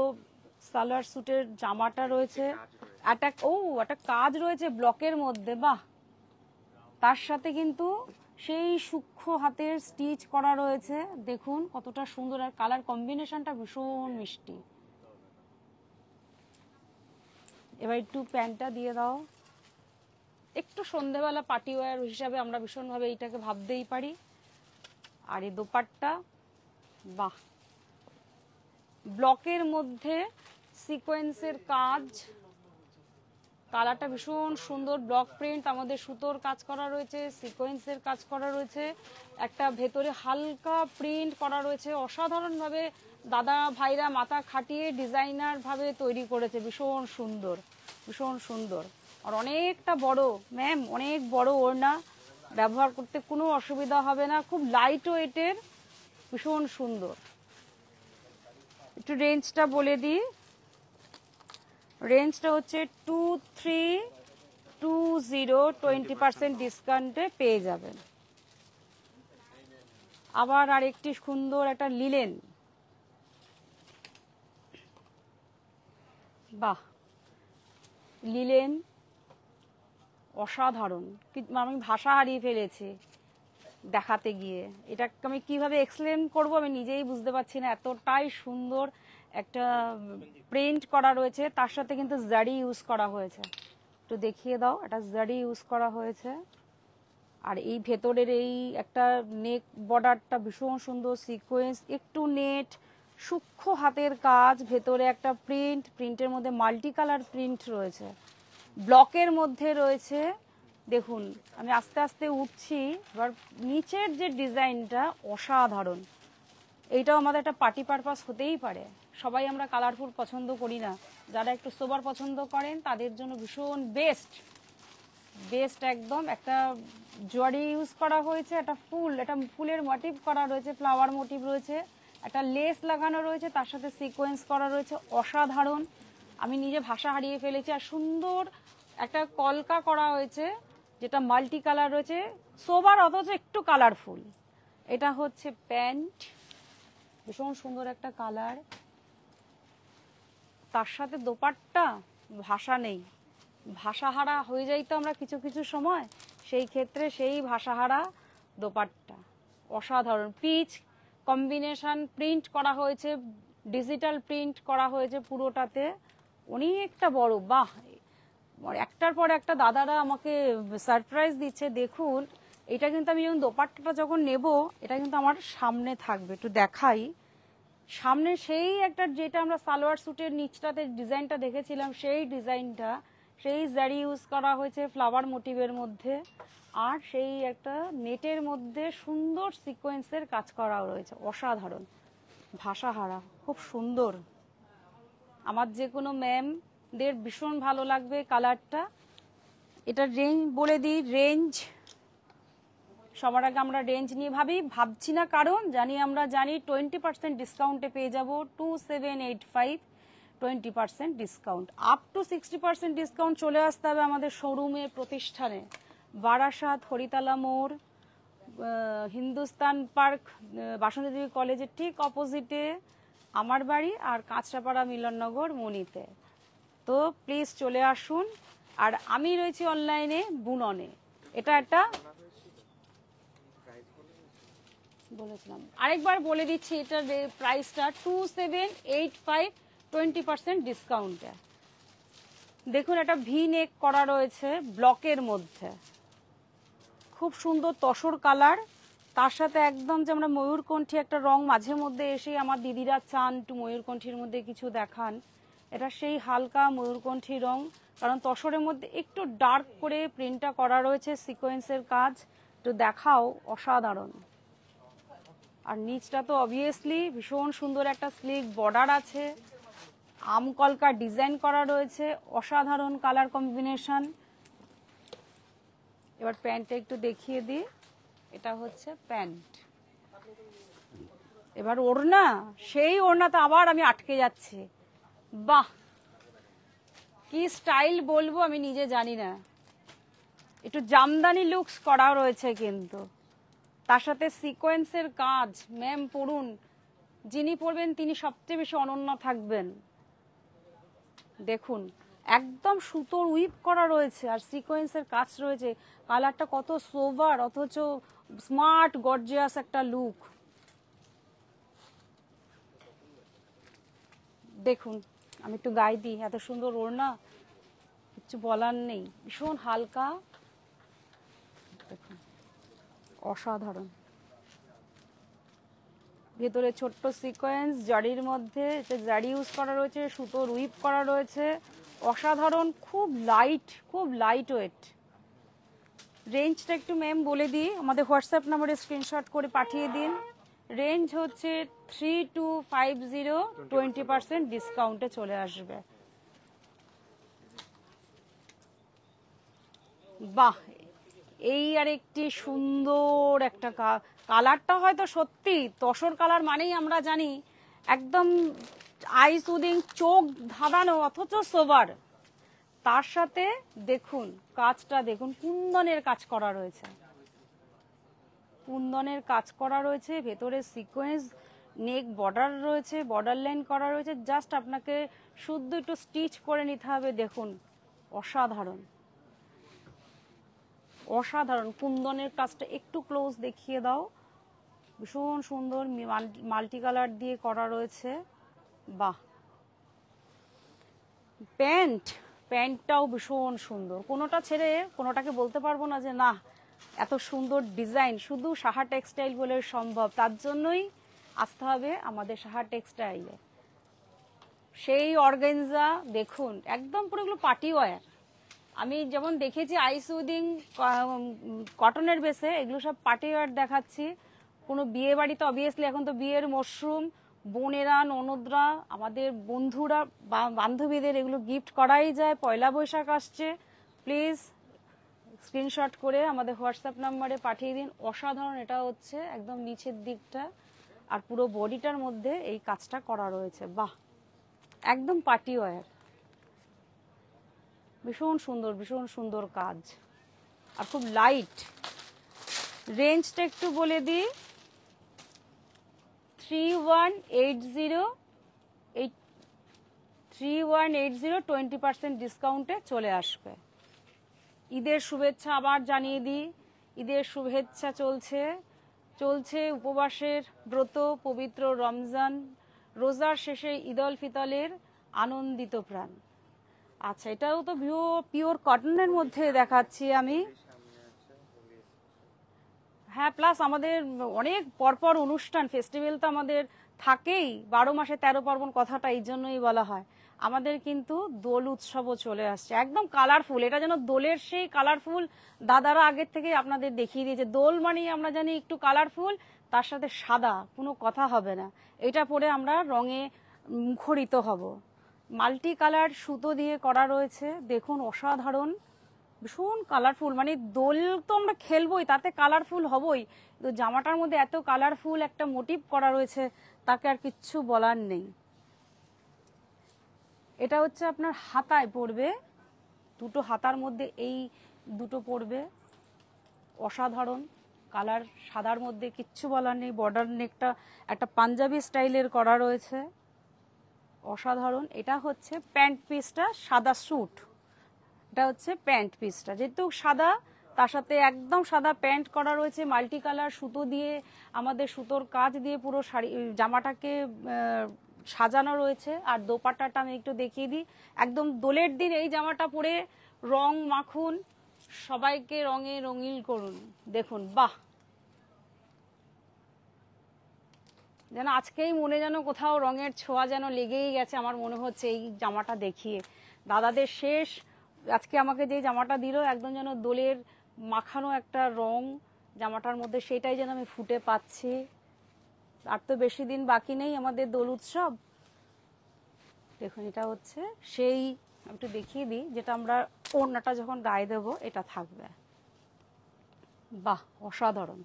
সালোয়ার স্যুটের জামাটা রয়েছে, একটা কাজ রয়েছে ব্লকের মধ্যে, বাহ, তার সাথে কিন্তু সেই সূক্ষ্ম হাতের স্টিচ করা রয়েছে, দেখুন কতটা সুন্দর, আর কালার কম্বিনেশনটা ভীষণ মিষ্টি। এবার একটু প্যান্টটা দিয়ে দাও, একটু সন্ধেবেলা পার্টি ওয়্যার হিসাবে আমরা ভীষণভাবে এইটাকে ভাবতেই পারি। আর এই দোপাট্টা, বাহ, ব্লকের মধ্যে সিকোয়েন্সের কাজ, কালারটা ভীষণ সুন্দর, ব্লক প্রিন্ট, আমাদের সুতোর কাজ করা রয়েছে, সিকোয়েন্সের কাজ করা রয়েছে, একটা ভেতরে হালকা প্রিন্ট করা রয়েছে, অসাধারণভাবে দাদা ভাইরা মাথা খাটিয়ে ডিজাইনার ভাবে তৈরি করেছে, ভীষণ সুন্দর ভীষণ সুন্দর। আর অনেকটা বড় ম্যাম, অনেক বড় ওড়না, ব্যবহার করতে কোনো অসুবিধা হবে না, খুব লাইট ওয়েটের, ভীষণ সুন্দর। একটু রেঞ্জটা বলে দিই, রেঞ্জটা হচ্ছে 2320 20% ডিসকাউন্টে পেয়ে যাবেন। আবার আরেকটি সুন্দর একটা লিলেন, বাহ, লিলেন অসাধারণ, আমি ভাষা হারিয়ে ফেলেছি দেখাতে গিয়ে, এটা আমি কিভাবে এক্সপ্লেন করব আমি নিজেই বুঝতে পারছি না, এতটাই সুন্দর একটা প্রিন্ট করা রয়েছে, তার সাথে কিন্তু জারি ইউজ করা হয়েছে, একটু দেখিয়ে দাও, এটা জারি ইউজ করা হয়েছে। আর এই ভেতরের এই একটা নেক বর্ডারটা ভীষণ সুন্দর, সিকোয়েন্স, একটু নেট, সূক্ষ্ম হাতের কাজ, ভেতরে একটা প্রিন্টের মধ্যে মাল্টি কালার প্রিন্ট রয়েছে, ব্লকের মধ্যে রয়েছে। দেখুন আমি আস্তে আস্তে উঠছি, এবার নিচের যে ডিজাইনটা অসাধারণ, এইটাও আমাদের একটা পার্টি পারপাস হতেই পারে, সবাই আমরা কালারফুল পছন্দ করি না, যারা একটু সোবার পছন্দ করেন তাদের জন্য ভীষণ বেস্ট একদম। একটা জরি ইউজ করা হয়েছে, একটা ফুলের মোটিভ করা রয়েছে, ফ্লাওয়ার মোটিভ রয়েছে, একটা লেস লাগানো রয়েছে, তার সাথে সিকোয়েন্স করা রয়েছে, অসাধারণ, আমি নিজে ভাষা হারিয়ে ফেলেছি। আর সুন্দর একটা কলকা করা হয়েছে, যেটা মাল্টি কালার রয়েছে, সোবার অথচ একটু কালারফুল। এটা হচ্ছে প্যান্ট, ভীষণ সুন্দর একটা কালার, তার সাথে দোপাট্টা, ভাষা নেই, ভাষাহারা হয়ে যাই তো আমরা কিছু কিছু সময়, সেই ক্ষেত্রে সেই ভাষাহারা দোপাট্টা, অসাধারণ পিচ কম্বিনেশন প্রিন্ট করা হয়েছে, ডিজিটাল প্রিন্ট করা হয়েছে পুরোটাতে, অনেকটা বড়। বাহ, একটার পর একটা দাদারা আমাকে সারপ্রাইজ দিচ্ছে। দেখুন এটা কিন্তু আমি যখন দোপাট্টাটা যখন নেব, এটা কিন্তু আমার সামনে থাকবে, একটু দেখাই। সামনে সেই একটা যেটা আমরা সালোয়ার স্যুটের নিচটাতে ডিজাইনটা দেখেছিলাম, সেই ডিজাইনটা, সেই জারি ইউজ করা হয়েছে ফ্লাওয়ার মোটিভের মধ্যে, আর সেই একটা নেটের মধ্যে সুন্দর সিকোয়েন্সের কাজ করা রয়েছে, অসাধারণ, ভাষাহারা, খুব সুন্দর। আমার যে কোনো ম্যামদের ভীষণ ভালো লাগবে কালারটা। এটার রেঞ্জ বলে দিই, রেঞ্জ সবার আগে আমরা রেঞ্জ নিয়ে ভাবছি না, কারণ আমরা জানি 20% ডিসকাউন্টে পেয়ে যাব 2785, 20% ডিসকাউন্ট, আপ টু 60% ডিসকাউন্ট চলে আসতে হবে আমাদের শোরুমে, প্রতিষ্ঠানে, বারাসাত, হরিতলা মোড়, হিন্দুস্তান পার্ক, বাসন্তী দেবী কলেজের ঠিক অপোজিটে আমার বাড়ি, আর কাঁচরাপাড়া মিলননগর মনিতে। তো প্লিজ চলে আসুন। আর আমি রয়েছি অনলাইনে বুননে, এটা একটা বলেছিলাম, আরেকবার বলে দিচ্ছি, এটার প্রাইসটা 2785, 20% ডিসকাউন্টে। দেখুন একটা ভি নেক করা রয়েছে ব্লকের মধ্যে, খুব সুন্দর তসর কালার, তার সাথে একদম যে আমরা ময়ূরকণ্ঠী একটা রং মাঝে মধ্যে এসে আমার দিদিরা চান একটু ময়ূরকণ্ঠীর মধ্যে কিছু দেখান, এটা সেই হালকা ময়ূরকণ্ঠী রং, কারণ তসরের মধ্যে একটু ডার্ক করে প্রিন্টটা করা রয়েছে, সিকোয়েন্সের কাজ একটু দেখাও, অসাধারণ। আর নিচটা তো অবভিয়াসলি ভীষণ সুন্দর একটা স্লিক বর্ডার আছে, আমকলকা ডিজাইন করা রয়েছে, অসাধারণ কালার কম্বিনেশন। এবার প্যান্টটা একটু দেখিয়ে দিই, এটা হচ্ছে প্যান্ট। এবার ওড়না, সেই ওড়নাতে আবার আমি আটকে যাচ্ছি, বাহ কি স্টাইল বলবো আমি নিজে জানি না, একটু জামদানি লুকস করা রয়েছে কিন্তু, তার সাথে সিকোয়েন্সের কাজ। ম্যাম পড়ুন, যিনি পড়বেন তিনি সবচেয়ে বেশি অনন্য থাকবেন। দেখুন একদম সুতোর উইপ করা রয়েছে আর সিকোয়েন্সের কাজ রয়েছে, কালারটা কত সোভার অথচ স্মার্ট গর্জিয়াস একটা লুক। দেখুন আমি একটু গায়ে দিই, এত সুন্দর ওড়না, কিছু বলার নেই, ভীষণ হালকা, দেখুন অসাধারণ। ভেতরে ছোট্ট সিকোয়েন্স জারির মধ্যে, জারি ইউজ করা রয়েছে, সুতোর উইপ করা রয়েছে, অসাধারণ, খুব লাইট ওয়েট। রেঞ্জটা একটু ম্যাম বলে দিই, আমাদের হোয়াটসঅ্যাপ নাম্বারে স্ক্রিনশট করে পাঠিয়ে দিন। রেঞ্জ হচ্ছে 3250, 20% ডিসকাউন্টে চলে আসবে। বাহ, এই আর একটি সুন্দর একটা কালারটা হয়তো সত্যি তসর কালার মানেই আমরা জানি একদম আই সুদিং, চোখ ধাঁধানো অথচ সোবার, তার সাথে দেখুন কাজটা, দেখুন কুন্দনের কাজ করা রয়েছে, কুন্দনের কাজ করা রয়েছে, ভেতরে সিকোয়েন্স নেক বর্ডার রয়েছে, বর্ডার লাইন করা রয়েছে, জাস্ট আপনাকে শুদ্ধ একটু স্টিচ করে নিতে হবে। দেখুন অসাধারণ, অসাধারণ কুন্দনের কাজটা একটু ক্লোজ দেখিয়ে দাও, ভীষণ সুন্দর মাল্টি কালার দিয়ে করা রয়েছে। বাহ, প্যান্টটাও ভীষণ সুন্দর, কোনোটা ছেড়ে কোনোটাকে বলতে পারবো না যে না এত সুন্দর ডিজাইন শুধু সাহা টেক্সটাইল বলে সম্ভব, তার জন্যই আসতে হবে আমাদের সাহা টেক্সটাইলে। সেই অর্গানজা দেখুন একদম পুরো এগুলো পার্টি ওয়্যার, আমি যেমন দেখেছি আইসুদিং কটনের বেসে, এগুলো সব পার্টি ওয়্যার দেখাচ্ছি। কোনো বিয়ে বাড়িতে অবভিয়াসলি এখন তো বিয়ের মরশুম, বোনেরা ননদরা আমাদের বন্ধুরা বান্ধবীদের এগুলো গিফট করাই যায়, পয়লা বৈশাখ আসছে, প্লিজ স্ক্রিনশট করে আমাদের হোয়াটসঅ্যাপ নাম্বারে পাঠিয়ে দিন। অসাধারণ, এটা হচ্ছে একদম নিচের দিকটা আর পুরো বডিটার মধ্যে এই কাজটা করা রয়েছে, বাহ একদম পার্টি ওয়্যার, ভীষণ সুন্দর কাজ আর খুব লাইট। রেঞ্জটা একটু বলে দিই, 3180, 20% ডিসকাউন্টে চলে আসবে। ঈদের শুভেচ্ছা আবার জানিয়ে দিই, ঈদের শুভেচ্ছা চলছে, চলছে উপবাসের ব্রত, পবিত্র রমজান, রোজার শেষে ঈদ উল ফিতরের আনন্দিত প্রাণ। আচ্ছা, এটাও তো পিওর কটনের মধ্যে দেখাচ্ছি আমি। হ্যাঁ, প্লাস আমাদের অনেক পরপর অনুষ্ঠান, ফেস্টিভ্যাল তো আমাদের থাকেই, 12 মাসে 13 পার্বণ, কথাটা এই জন্যই বলা হয়। আমাদের কিন্তু দোল উৎসবও চলে আসছে, একদম কালারফুল। এটা যেন দোলের সেই কালারফুল, দাদারা আগের থেকে আপনাদের দেখিয়ে দিয়েছে। দোল মানে আমরা জানি একটু কালারফুল, তার সাথে সাদা, কোনো কথা হবে না। এটা পরে আমরা রঙে মুখরিত হব। মাল্টি কালার সুতো দিয়ে করা রয়েছে, দেখুন অসাধারণ, ভীষণ কালারফুল। মানে দোল তো আমরা খেলবোই, তাতে কালারফুল হবই, তো জামাটার মধ্যে এত কালারফুল একটা মোটিভ করা রয়েছে, তাকে আর কিচ্ছু বলার নেই। এটা হচ্ছে আপনার হাতায় পড়বে, দুটো হাতার মধ্যে এই দুটো পড়বে, অসাধারণ কালার, সাদার মধ্যে কিচ্ছু বলার নেই। বর্ডার নেকটা একটা পাঞ্জাবি স্টাইলের করা রয়েছে, অসাধারণ। এটা হচ্ছে প্যান্ট পিসটা, সাদা স্যুট, এটা হচ্ছে প্যান্ট পিসটা, যেহেতু সাদা, তার সাথে একদম সাদা প্যান্ট করা রয়েছে, মাল্টি কালার সুতো দিয়ে, আমাদের সুতোর কাজ দিয়ে পুরো শাড়ি জামাটাকে সাজানো রয়েছে। আর দোপাট্টাটা আমি একটু দেখিয়ে দিই, একদম দোলের দিন এই জামাটা পরে রং মাখুন, সবাইকে রঙে রঙিন করুন। দেখুন, বাহ, যেন আজকেই মনে যেন কোথাও রঙের ছোঁয়া যেন লেগেই গেছে আমার মনে হচ্ছে এই জামাটা দেখিয়ে। দাদাদের শেষ আজকে আমাকে যে জামাটা দিল, একদম যেন দোলের মাখানো একটা রং জামাটার মধ্যে, সেটাই যেন আমি ফুটে পাচ্ছি। আর তো বেশি দিন বাকি নেই আমাদের দোল উৎসব। দেখুন, এটা হচ্ছে সেই, একটু দেখিয়ে দিই, যেটা আমরা ওড়নাটা যখন গায়ে দেবো এটা থাকবে। বাহ, অসাধারণ।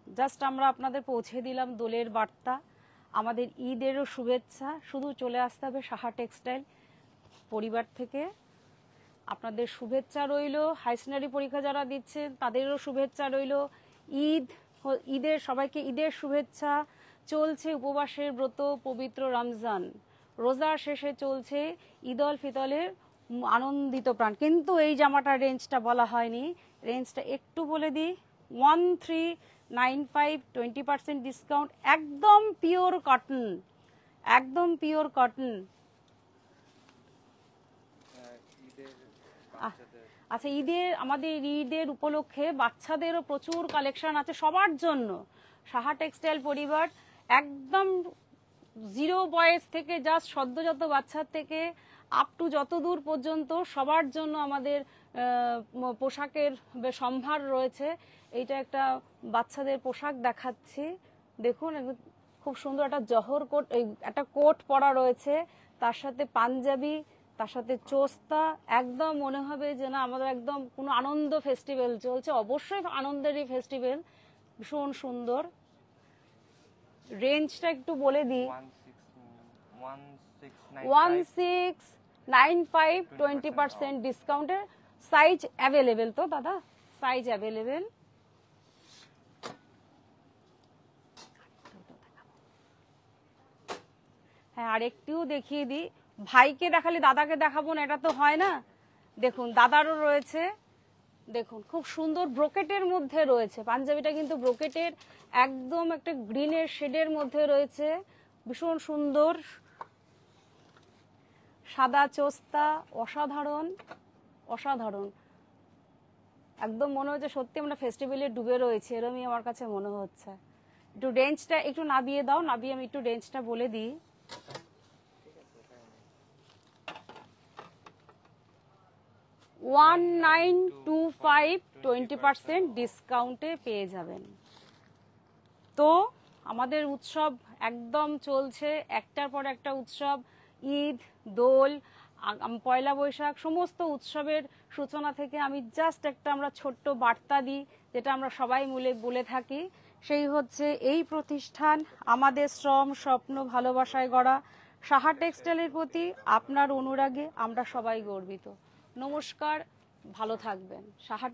জাস্ট আমরা আপনাদের পৌঁছে দিলাম দোলের বার্তা, আমাদের ঈদেরও শুভেচ্ছা। শুধু চলে আসতে হবে সাহা টেক্সটাইল পরিবার থেকে। আপনাদের শুভেচ্ছা রইল, হাই সেকেন্ডারি পরীক্ষা যারা দিচ্ছেন তাদেরও শুভেচ্ছা রইল। ঈদের সবাইকে ঈদের শুভেচ্ছা। চলছে উপবাসের ব্রত, পবিত্র রমজান, রোজার শেষে চলছে ঈদ উল ফিতরের আনন্দিত প্রাণ। কিন্তু এই জামাটার রেঞ্জটা বলা হয়নি, রেঞ্জটা একটু বলে দিই, 1395, 20% ডিসকাউন্ট, একদম পিওর কটন, একদম পিওর কটন। আচ্ছা, আমাদের ঈদের উপলক্ষে বাচ্চাদেরও প্রচুর কালেকশন আছে সবার জন্য। সাহা টেক্সটাইল পরিবার একদম 0 বয়স থেকে জাস্ট সদ্যজাত বাচ্চার থেকে আপ টু যত দূর পর্যন্ত সবার জন্য আমাদের পোশাকের সম্ভার রয়েছে। এইটা একটা বাচ্চাদের পোশাক দেখাচ্ছি, দেখুন, খুব সুন্দর একটা জহর কোট, একটা কোট পরা রয়েছে, তার সাথে পাঞ্জাবি, তার সাথে চোস্তা, একদম মনে হবে যে না আমাদের একদম কোনো আনন্দ ফেস্টিভ্যাল চলছে। অবশ্যই আনন্দেরই ফেস্টিভ্যাল, ভীষণ সুন্দর। রেঞ্জটা একটু বলে দিই, 1695, 20% ডিসকাউন্টের। সাইজ অ্যাভেলেবেল তো দাদা? Size available. হ্যাঁ, আর একটু দেখিয়ে দিই, ভাইকে দেখালে দাদাকে দেখাবো না, এটা তো হয় না। দেখুন, দাদারও রয়েছে, দেখুন খুব সুন্দর ব্রোকেটের মধ্যে রয়েছে, পাঞ্জাবিটা কিন্তু ব্রোকেটের, একদম একটা গ্রিনের শেডের মধ্যে রয়েছে, ভীষণ সুন্দর, সাদা চোস্তা, অসাধারণ, অসাধারণ। একদম মনে হচ্ছে সত্যি আমরা ফেস্টিভ্যালে ডুবে রয়েছে, এরকমই আমার কাছে মনে হচ্ছে। একটু রেঞ্জটা একটু নাবিয়ে দাও, নাবিয়ে আমি একটু রেঞ্জটা বলে দিই। $1925, 20% ডিসকাউন্টে পেয়ে যাবেন। তো আমাদের উৎসব একদম চলছে, একটার পর একটা উৎসব, ঈদ, দোল, পয়লা বৈশাখ, সমস্ত উৎসবের সূচনা থেকে আমি জাস্ট একটা আমরা ছোট্ট বার্তা দিই, যেটা আমরা সবাই মিলে বলে থাকি, সেই হচ্ছে এই প্রতিষ্ঠান আমাদের শ্রম, স্বপ্ন, ভালোবাসায় গড়া সাহা টেক্সটাইলের প্রতি আপনার অনুরাগে আমরা সবাই গর্বিত। নমস্কার, ভালো থাকবেন। সাহা